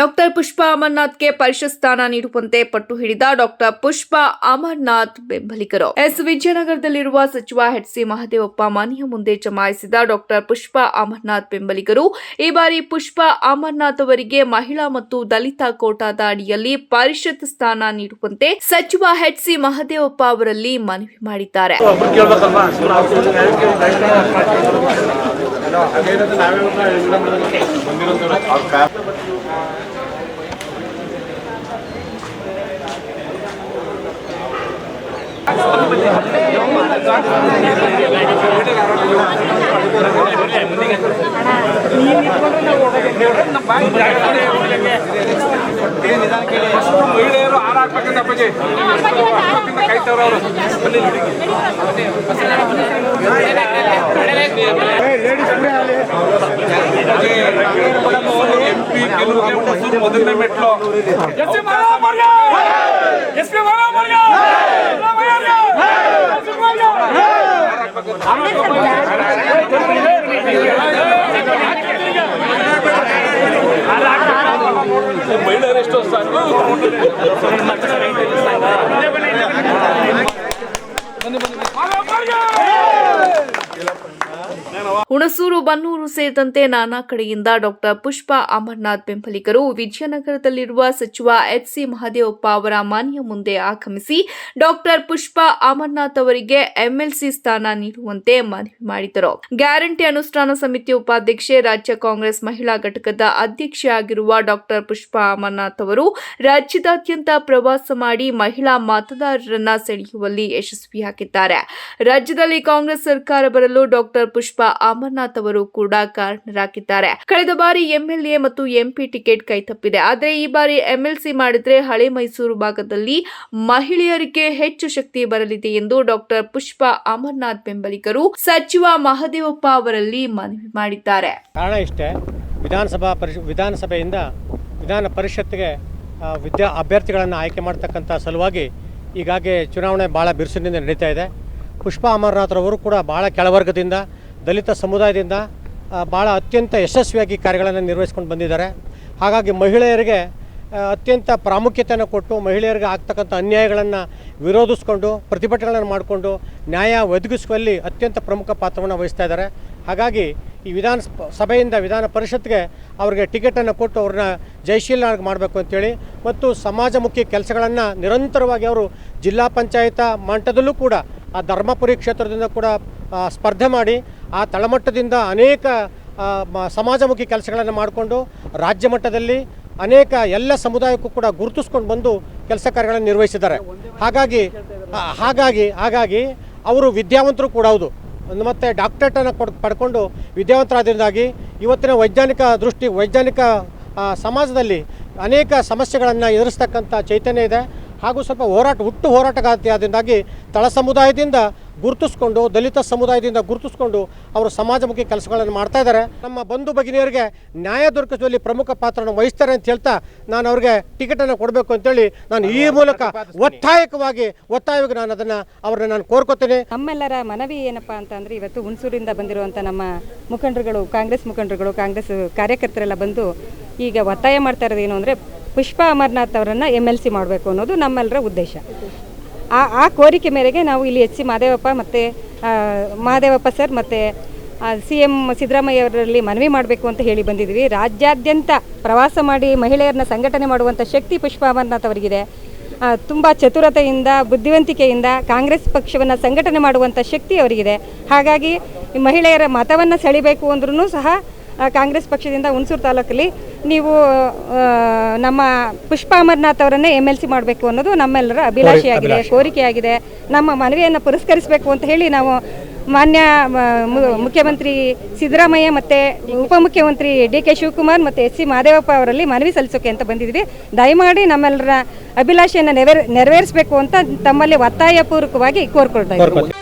Doctor Pushpa ಅಮರನಾಥ್ಗೆ ಪರಿಷತ್ ಸ್ಥಾನ ನೀಡುವಂತೆ ಪಟ್ಟು ಹಿಡಿದ ಡಾಕ್ಟರ್ ಪುಷ್ಪಾ ಅಮರನಾಥ್ ಬೆಂಬಲಿಗರು ವಿಜಯನಗರದಲ್ಲಿರುವ ಸಚಿವ ಎಚ್.ಸಿ. ಮಹದೇವಪ್ಪ ಮನೆಯ ಮುಂದೆ ಜಮಾಯಿಸಿದ ಡಾಕ್ಟರ್ ಪುಷ್ಪಾ ಅಮರನಾಥ್ ಬೆಂಬಲಿಗರು ಈ ಬಾರಿ ಪುಷ್ಪಾ ಅಮರನಾಥ್ ಅವರಿಗೆ ಮಹಿಳಾ ಮತ್ತು ದಲಿತ ಕೋಟಾದ ಅಡಿಯಲ್ಲಿ ಪರಿಷತ್ ಸ್ಥಾನ ನೀಡುವಂತೆ ಸಚಿವ ಎಚ್.ಸಿ. ಮಹದೇವಪ್ಪ ಅವರಲ್ಲಿ ಮನವಿ ಮಾಡಿದ್ದಾರೆ. ಮಹಿಳೆಯರು ಹಾರಾಡ್ಬೇಕಂತ ಅಪ್ಪಾಜಿ ಕೈ ತವರವರು ಎಂಪಿ ಗೆಲುವಿಗೆ ಮೊದಲನೇ ಮೆಟ್ಲು ಮಹಿಳೆಯರು ಎಷ್ಟು ಹುಣಸೂರು, ಬನ್ನೂರು ಸೇರಿದಂತೆ ನಾನಾ ಕಡೆಯಿಂದ ಡಾಕ್ಟರ್ ಪುಷ್ಪಾ ಅಮರನಾಥ್ ಬೆಂಬಲಿಗರು ವಿಜಯನಗರದಲ್ಲಿರುವ ಸಚಿವ ಎಚ್.ಸಿ. ಮಹದೇವಪ್ಪ ಅವರ ಮನೆಯ ಮುಂದೆ ಆಗಮಿಸಿ ಡಾಕ್ಟರ್ ಪುಷ್ಪಾ ಅಮರನಾಥ್ ಅವರಿಗೆ ಎಂಎಲ್ಸಿ ಸ್ಥಾನ ನೀಡುವಂತೆ ಮನವಿ ಮಾಡಿದರು. ಗ್ಯಾರಂಟಿ ಅನುಷ್ಠಾನ ಸಮಿತಿ ಉಪಾಧ್ಯಕ್ಷೆ, ರಾಜ್ಯ ಕಾಂಗ್ರೆಸ್ ಮಹಿಳಾ ಘಟಕದ ಅಧ್ಯಕ್ಷೆಯಾಗಿರುವ ಡಾಕ್ಟರ್ ಪುಷ್ಪಾ ಅಮರನಾಥ್ ಅವರು ರಾಜ್ಯದಾದ್ಯಂತ ಪ್ರವಾಸ ಮಾಡಿ ಮಹಿಳಾ ಮತದಾರರನ್ನ ಸೆಳೆಯುವಲ್ಲಿ ಯಶಸ್ವಿಯಾಗಿದ್ದಾರೆ. ರಾಜ್ಯದಲ್ಲಿ ಕಾಂಗ್ರೆಸ್ ಸರ್ಕಾರ ಬರಲು ಡಾಕ್ಟರ್ ಪುಷ್ಪಾ ಅಮರನಾಥ್ ಅವರು ಕೂಡ ಕಾರಣರಾಗಿದ್ದಾರೆ. ಕಳೆದ ಬಾರಿ ಎಂಎಲ್ಎ ಮತ್ತು ಎಂಪಿ ಟಿಕೆಟ್ ಕೈತಪ್ಪಿದೆ. ಆದರೆ ಈ ಬಾರಿ ಎಂಎಲ್ಸಿ ಮಾಡಿದ್ರೆ ಹಳೆ ಮೈಸೂರು ಭಾಗದಲ್ಲಿ ಮಹಿಳೆಯರಿಗೆ ಹೆಚ್ಚು ಶಕ್ತಿ ಬರಲಿದೆ ಎಂದು ಡಾಕ್ಟರ್ ಪುಷ್ಪಾ ಅಮರನಾಥ್ ಬೆಂಬಲಿಗರು ಸಚಿವ ಮಹದೇವಪ್ಪ ಅವರಲ್ಲಿ ಮನವಿ ಮಾಡಿದ್ದಾರೆ. ಕಾರಣ ಇಷ್ಟೇ, ವಿಧಾನಸಭೆಯಿಂದ ವಿಧಾನ ಪರಿಷತ್ಗೆ ಅಭ್ಯರ್ಥಿಗಳನ್ನು ಆಯ್ಕೆ ಮಾಡತಕ್ಕಂಥ ಸಲುವಾಗಿ ಈಗಾಗಲೇ ಚುನಾವಣೆ ಭಾಳ ಬಿರುಸಿನಿಂದ ನಡೀತಾ ಇದೆ. ಪುಷ್ಪಾ ಅಮರನಾಥ್ ಅವರು ಕೂಡ ಭಾಳ ಕೆಳವರ್ಗದಿಂದ, ದಲಿತ ಸಮುದಾಯದಿಂದ ಭಾಳ ಅತ್ಯಂತ ಯಶಸ್ವಿಯಾಗಿ ಕಾರ್ಯಗಳನ್ನು ನಿರ್ವಹಿಸ್ಕೊಂಡು ಬಂದಿದ್ದಾರೆ. ಹಾಗಾಗಿ ಮಹಿಳೆಯರಿಗೆ ಅತ್ಯಂತ ಪ್ರಾಮುಖ್ಯತೆಯನ್ನು ಕೊಟ್ಟು ಮಹಿಳೆಯರಿಗೆ ಆಗ್ತಕ್ಕಂಥ ಅನ್ಯಾಯಗಳನ್ನು ವಿರೋಧಿಸ್ಕೊಂಡು ಪ್ರತಿಭಟನೆಗಳನ್ನು ಮಾಡಿಕೊಂಡು ನ್ಯಾಯ ಒದಗಿಸುವಲ್ಲಿ ಅತ್ಯಂತ ಪ್ರಮುಖ ಪಾತ್ರವನ್ನು ವಹಿಸ್ತಾ ಇದ್ದಾರೆ. ಹಾಗಾಗಿ ಈ ವಿಧಾನ ಪರಿಷತ್ಗೆ ಅವರಿಗೆ ಟಿಕೆಟನ್ನು ಕೊಟ್ಟು ಅವ್ರನ್ನ ಜಯಶೀಲನಾಗಿ ಮಾಡಬೇಕು ಅಂತೇಳಿ ಮತ್ತು ಸಮಾಜಮುಖಿ ಕೆಲಸಗಳನ್ನು ನಿರಂತರವಾಗಿ ಅವರು ಜಿಲ್ಲಾ ಪಂಚಾಯತ್ ಮಟ್ಟದಲ್ಲೂ ಕೂಡ ಆ ಧರ್ಮಪುರಿ ಕ್ಷೇತ್ರದಿಂದ ಕೂಡ ಸ್ಪರ್ಧೆ ಮಾಡಿ ಆ ತಳಮಟ್ಟದಿಂದ ಅನೇಕ ಸಮಾಜಮುಖಿ ಕೆಲಸಗಳನ್ನು ಮಾಡಿಕೊಂಡು ರಾಜ್ಯ ಮಟ್ಟದಲ್ಲಿ ಅನೇಕ ಎಲ್ಲ ಸಮುದಾಯಕ್ಕೂ ಕೂಡ ಗುರುತಿಸ್ಕೊಂಡು ಬಂದು ಕೆಲಸ ಕಾರ್ಯಗಳನ್ನು ನಿರ್ವಹಿಸಿದ್ದಾರೆ. ಹಾಗಾಗಿ ಅವರು ವಿದ್ಯಾವಂತರು ಕೂಡ ಹೌದು, ಮತ್ತು ಡಾಕ್ಟರೇಟನ್ನು ಪಡ್ಕೊಂಡು ವಿದ್ಯಾವಂತರಾದ್ರಿಂದಾಗಿ ಇವತ್ತಿನ ವೈಜ್ಞಾನಿಕ ಸಮಾಜದಲ್ಲಿ ಅನೇಕ ಸಮಸ್ಯೆಗಳನ್ನು ಎದುರಿಸ್ತಕ್ಕಂಥ ಚೈತನ್ಯ ಇದೆ. ಹಾಗೂ ಸ್ವಲ್ಪ ಹೋರಾಟಗಾರ್ತಿಯಾದಿಂದಾಗಿ ತಳ ಸಮುದಾಯದಿಂದ ಗುರುತಿಸ್ಕೊಂಡು, ದಲಿತ ಸಮುದಾಯದಿಂದ ಗುರುತಿಸ್ಕೊಂಡು ಅವರು ಸಮಾಜಮುಖಿ ಕೆಲಸಗಳನ್ನು ಮಾಡ್ತಾ ಇದ್ದಾರೆ. ನಮ್ಮ ಬಂಧು ಭಗಿನಿಯರಿಗೆ ನ್ಯಾಯ ದೊರಕಿಸುವಲ್ಲಿ ಪ್ರಮುಖ ಪಾತ್ರವನ್ನು ವಹಿಸ್ತಾರೆ ಅಂತ ಹೇಳ್ತಾ ನಾನು ಅವ್ರಿಗೆ ಟಿಕೆಟನ್ನು ಕೊಡಬೇಕು ಅಂತೇಳಿ ನಾನು ಈ ಮೂಲಕ ಒತ್ತಾಯವಾಗಿ ನಾನು ಅವ್ರನ್ನ ಕೋರ್ಕೋತೇನೆ. ನಮ್ಮೆಲ್ಲರ ಮನವಿ ಏನಪ್ಪಾ ಅಂತಂದ್ರೆ, ಇವತ್ತು ಹುಣಸೂರಿಂದ ಬಂದಿರುವಂಥ ನಮ್ಮ ಮುಖಂಡರುಗಳು, ಕಾಂಗ್ರೆಸ್ ಕಾರ್ಯಕರ್ತರೆಲ್ಲ ಬಂದು ಈಗ ಒತ್ತಾಯ ಮಾಡ್ತಾ ಇರೋದು ಏನು ಅಂದರೆ, ಪುಷ್ಪಾ ಅಮರನಾಥ್ ಅವರನ್ನು MLC ಮಾಡಬೇಕು ಅನ್ನೋದು ನಮ್ಮೆಲ್ಲರ ಉದ್ದೇಶ. ಆ ಕೋರಿಕೆ ಮೇರೆಗೆ ನಾವು ಇಲ್ಲಿ ಎಚ್.ಸಿ. ಮಹದೇವಪ್ಪ ಸರ್ ಮತ್ತು CM ಸಿದ್ದರಾಮಯ್ಯ ಅವರಲ್ಲಿ ಮನವಿ ಮಾಡಬೇಕು ಅಂತ ಹೇಳಿ ಬಂದಿದ್ವಿ. ರಾಜ್ಯಾದ್ಯಂತ ಪ್ರವಾಸ ಮಾಡಿ ಮಹಿಳೆಯರನ್ನ ಸಂಘಟನೆ ಮಾಡುವಂಥ ಶಕ್ತಿ ಪುಷ್ಪಾ ಅಮರನಾಥ್ ಅವರಿಗಿದೆ. ತುಂಬ ಚತುರತೆಯಿಂದ, ಬುದ್ಧಿವಂತಿಕೆಯಿಂದ ಕಾಂಗ್ರೆಸ್ ಪಕ್ಷವನ್ನು ಸಂಘಟನೆ ಮಾಡುವಂಥ ಶಕ್ತಿ ಅವರಿಗಿದೆ. ಹಾಗಾಗಿ ಮಹಿಳೆಯರ ಮತವನ್ನು ಸೆಳಿಬೇಕು ಅಂದ್ರೂ ಸಹ ಕಾಂಗ್ರೆಸ್ ಪಕ್ಷದಿಂದ ಹುಣಸೂರು ತಾಲೂಕಲ್ಲಿ ನೀವು ನಮ್ಮ ಪುಷ್ಪಾ ಅಮರನಾಥ್ ಅವರನ್ನೇ MLC ಮಾಡಬೇಕು ಅನ್ನೋದು ನಮ್ಮೆಲ್ಲರ ಅಭಿಲಾಷೆಯಾಗಿದೆ, ಕೋರಿಕೆಯಾಗಿದೆ. ನಮ್ಮ ಮನವಿಯನ್ನು ಪುರಸ್ಕರಿಸಬೇಕು ಅಂತ ಹೇಳಿ ನಾವು ಮಾನ್ಯ ಮುಖ್ಯಮಂತ್ರಿ ಸಿದ್ದರಾಮಯ್ಯ ಮತ್ತು ಉಪಮುಖ್ಯಮಂತ್ರಿ DK ಶಿವಕುಮಾರ್ ಮತ್ತು ಎಚ್.ಸಿ. ಮಹದೇವಪ್ಪ ಅವರಲ್ಲಿ ಮನವಿ ಸಲ್ಲಿಸೋಕೆ ಅಂತ ಬಂದಿದ್ವಿ. ದಯಮಾಡಿ ನಮ್ಮೆಲ್ಲರ ಅಭಿಲಾಷೆಯನ್ನು ನೆರವೇರಿಸಬೇಕು ಅಂತ ತಮ್ಮಲ್ಲಿ ಒತ್ತಾಯಪೂರ್ವಕವಾಗಿ ಕೋರ್ಕೊಳ್ತಾ ಇದ್ದೀವಿ.